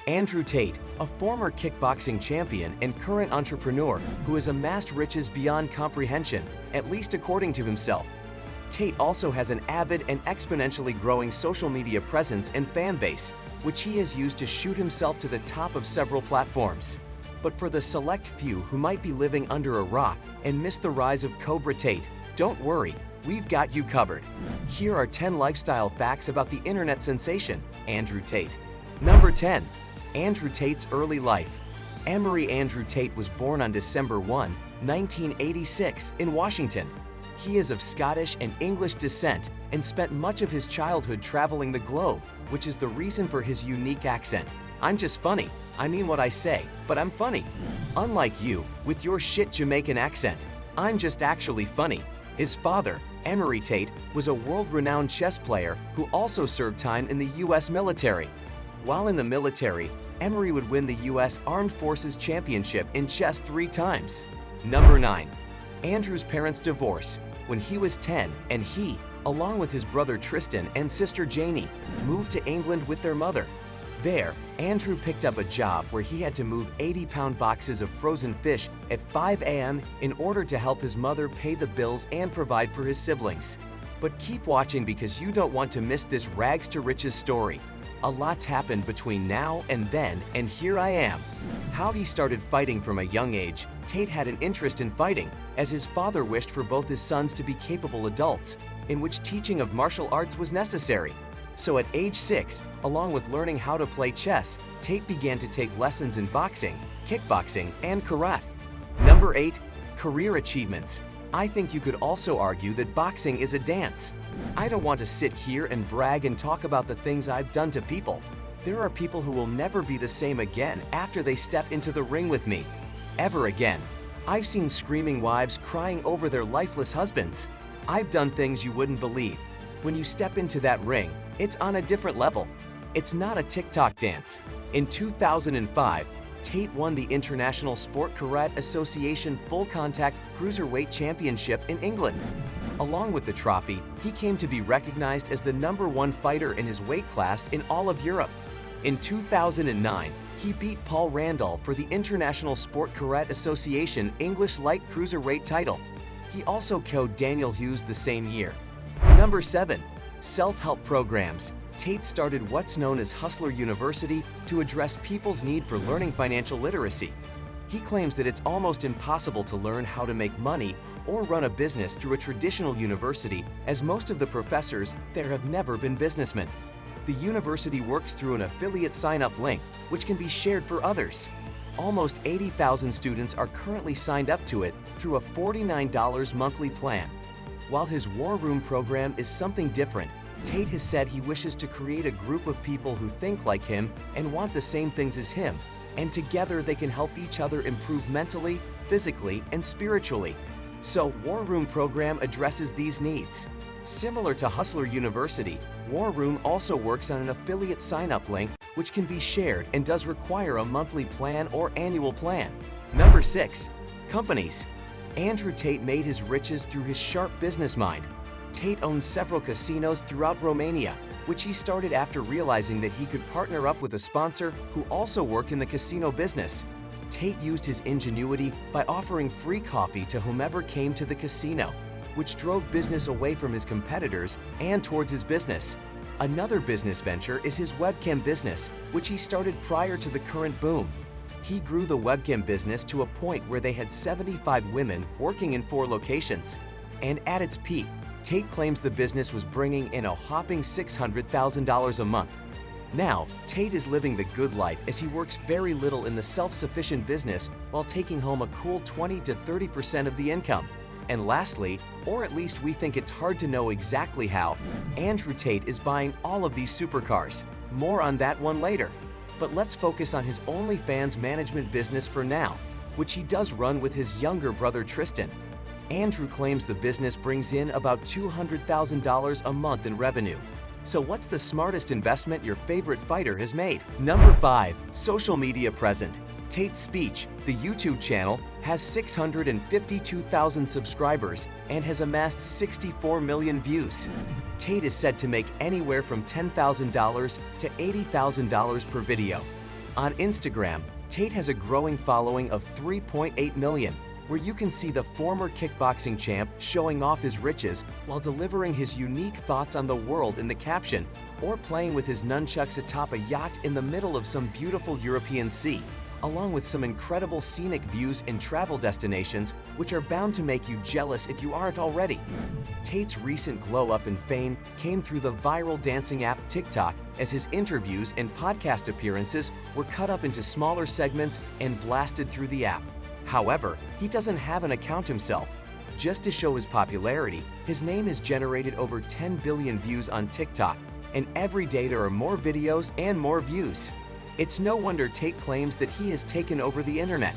Andrew Tate, a former kickboxing champion and current entrepreneur who has amassed riches beyond comprehension, at least according to himself. Tate also has an avid and exponentially growing social media presence and fan base, which he has used to shoot himself to the top of several platforms. But for the select few who might be living under a rock and miss the rise of Cobra Tate, don't worry, we've got you covered. Here are 10 lifestyle facts about the internet sensation, Andrew Tate. Number 10. Andrew Tate's early life. Emory Andrew Tate was born on December 1, 1986, in Washington. He is of Scottish and English descent and spent much of his childhood traveling the globe, which is the reason for his unique accent. I'm just funny. I mean what I say, but I'm funny. Unlike you, with your shit Jamaican accent, I'm just actually funny. His father, Emory Tate, was a world-renowned chess player who also served time in the U.S. military. While in the military, Emory would win the U.S. Armed Forces Championship in chess 3 times. Number 9. Andrew's parents divorced when he was 10, and he, along with his brother Tristan and sister Janie, moved to England with their mother. There, Andrew picked up a job where he had to move 80-pound boxes of frozen fish at 5 a.m. in order to help his mother pay the bills and provide for his siblings. But keep watching because you don't want to miss this rags to riches story. A lot's happened between now and then, and here I am. How he started fighting from a young age. Tate had an interest in fighting, as his father wished for both his sons to be capable adults, in which teaching of martial arts was necessary. So at age 6, along with learning how to play chess, Tate began to take lessons in boxing, kickboxing, and karate. Number 8. Career achievements. I think you could also argue that boxing is a dance. I don't want to sit here and brag and talk about the things I've done to people. There are people who will never be the same again after they step into the ring with me. Ever again. I've seen screaming wives crying over their lifeless husbands. I've done things you wouldn't believe. When you step into that ring, it's on a different level. It's not a TikTok dance. In 2005, Tate won the International Sport Karate Association Full Contact Cruiserweight Championship in England. Along with the trophy, he came to be recognized as the #1 fighter in his weight class in all of Europe. In 2009, he beat Paul Randall for the International Sport Karate Association English Light Cruiserweight title. He also KO'd Daniel Hughes the same year. Number 7. Self-help programs. Tate started what's known as Hustler University to address people's need for learning financial literacy. He claims that it's almost impossible to learn how to make money or run a business through a traditional university, as most of the professors there have never been businessmen. The university works through an affiliate sign-up link, which can be shared for others. Almost 80,000 students are currently signed up to it through a $49 monthly plan. While his War Room program is something different, Tate has said he wishes to create a group of people who think like him and want the same things as him, and together they can help each other improve mentally, physically, and spiritually. So War Room program addresses these needs. Similar to Hustler University, War Room also works on an affiliate sign-up link which can be shared and does require a monthly plan or annual plan. Number 6. Companies. Andrew Tate made his riches through his sharp business mind. Tate owns several casinos throughout Romania, which he started after realizing that he could partner up with a sponsor who also worked in the casino business. Tate used his ingenuity by offering free coffee to whomever came to the casino, which drove business away from his competitors and towards his business. Another business venture is his webcam business, which he started prior to the current boom. He grew the webcam business to a point where they had 75 women working in 4 locations. And at its peak, Tate claims the business was bringing in a whopping $600,000 a month. Now, Tate is living the good life as he works very little in the self-sufficient business while taking home a cool 20 to 30% of the income. And lastly, or at least we think it's hard to know exactly how, Andrew Tate is buying all of these supercars. More on that one later. But let's focus on his OnlyFans management business for now, which he does run with his younger brother Tristan. Andrew claims the business brings in about $200,000 a month in revenue. So what's the smartest investment your favorite fighter has made? Number 5. Social media present. Tate's Speech, the YouTube channel, has 652,000 subscribers and has amassed 64 million views. Tate is said to make anywhere from $10,000 to $80,000 per video. On Instagram, Tate has a growing following of 3.8 million, where you can see the former kickboxing champ showing off his riches while delivering his unique thoughts on the world in the caption, or playing with his nunchucks atop a yacht in the middle of some beautiful European sea, along with some incredible scenic views and travel destinations which are bound to make you jealous if you aren't already. Tate's recent glow-up in fame came through the viral dancing app TikTok, as his interviews and podcast appearances were cut up into smaller segments and blasted through the app. However, he doesn't have an account himself. Just to show his popularity, his name has generated over 10 billion views on TikTok, and every day there are more videos and more views. It's no wonder Tate claims that he has taken over the internet.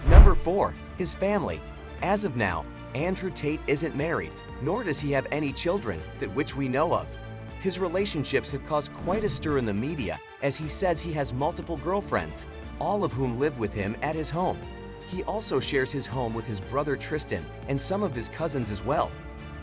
Number 4. His family. As of now, Andrew Tate isn't married, nor does he have any children that which we know of. His relationships have caused quite a stir in the media, as he says he has multiple girlfriends, all of whom live with him at his home. He also shares his home with his brother Tristan and some of his cousins as well.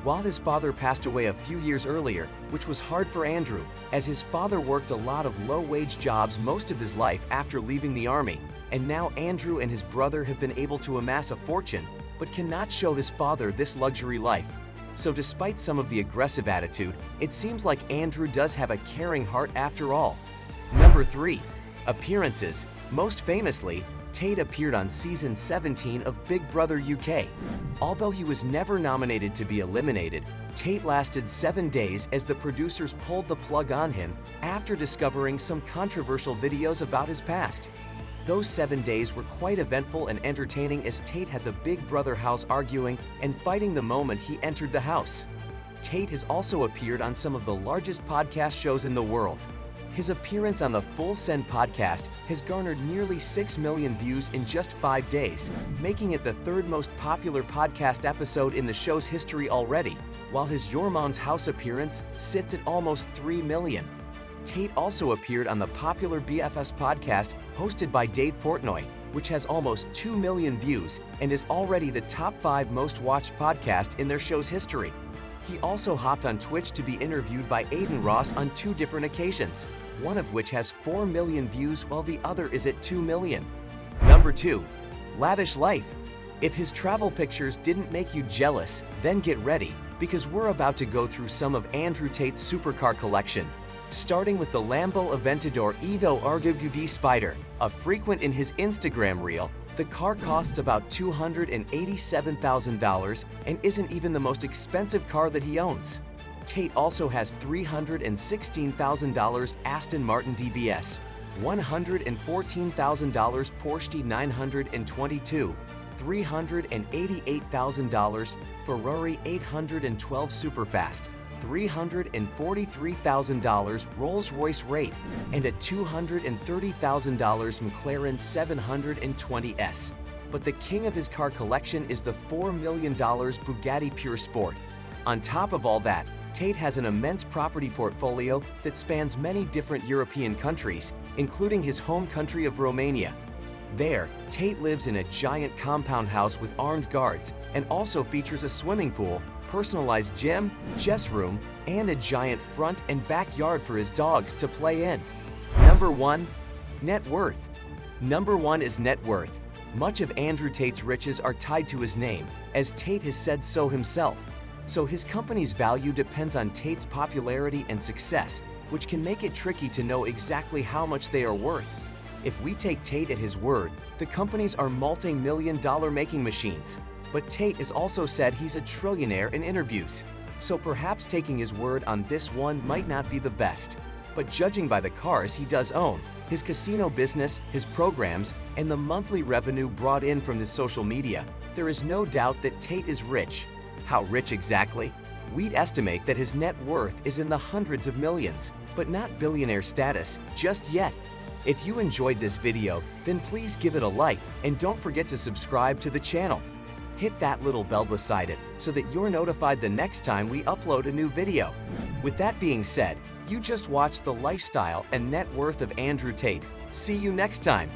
While his father passed away a few years earlier, which was hard for Andrew, as his father worked a lot of low-wage jobs most of his life after leaving the army, and now Andrew and his brother have been able to amass a fortune, but cannot show his father this luxury life. So despite some of the aggressive attitude, it seems like Andrew does have a caring heart after all. Number 3. Appearances. Most famously, Tate appeared on season 17 of Big Brother UK. Although he was never nominated to be eliminated, Tate lasted 7 days as the producers pulled the plug on him after discovering some controversial videos about his past. Those 7 days were quite eventful and entertaining, as Tate had the Big Brother house arguing and fighting the moment he entered the house. Tate has also appeared on some of the largest podcast shows in the world. His appearance on the Full Send podcast has garnered nearly 6 million views in just 5 days, making it the 3rd most popular podcast episode in the show's history already, while his Your Mom's House appearance sits at almost 3 million. Tate also appeared on the popular BFFs podcast hosted by Dave Portnoy, which has almost 2 million views and is already the top 5 most watched podcast in their show's history. He also hopped on Twitch to be interviewed by Aiden Ross on 2 different occasions, one of which has 4 million views while the other is at 2 million. Number 2. Lavish life. If his travel pictures didn't make you jealous, then get ready, because we're about to go through some of Andrew Tate's supercar collection. Starting with the Lambo Aventador Evo RWD Spider, a frequent in his Instagram reel. The car costs about $287,000 and isn't even the most expensive car that he owns. Tate also has $316,000 Aston Martin DBS, $114,000 Porsche 922, $388,000 Ferrari 812 Superfast, $343,000 Rolls-Royce Wraith, and a $230,000 McLaren 720S. But the king of his car collection is the $4 million Bugatti Pure Sport. On top of all that, Tate has an immense property portfolio that spans many different European countries, including his home country of Romania. There, Tate lives in a giant compound house with armed guards and also features a swimming pool, personalized gym, chess room, and a giant front and backyard for his dogs to play in. Number 1. Net worth. Number 1 is net worth. Much of Andrew Tate's riches are tied to his name, as Tate has said so himself. So his company's value depends on Tate's popularity and success, which can make it tricky to know exactly how much they are worth. If we take Tate at his word, the companies are multi-million-dollar making machines. But Tate has also said he's a trillionaire in interviews, so perhaps taking his word on this one might not be the best. But judging by the cars he does own, his casino business, his programs, and the monthly revenue brought in from his social media, there is no doubt that Tate is rich. How rich exactly? We'd estimate that his net worth is in the hundreds of millions, but not billionaire status just yet. If you enjoyed this video, then please give it a like and don't forget to subscribe to the channel. Hit that little bell beside it so that you're notified the next time we upload a new video. With that being said, you just watched the lifestyle and net worth of Andrew Tate. See you next time.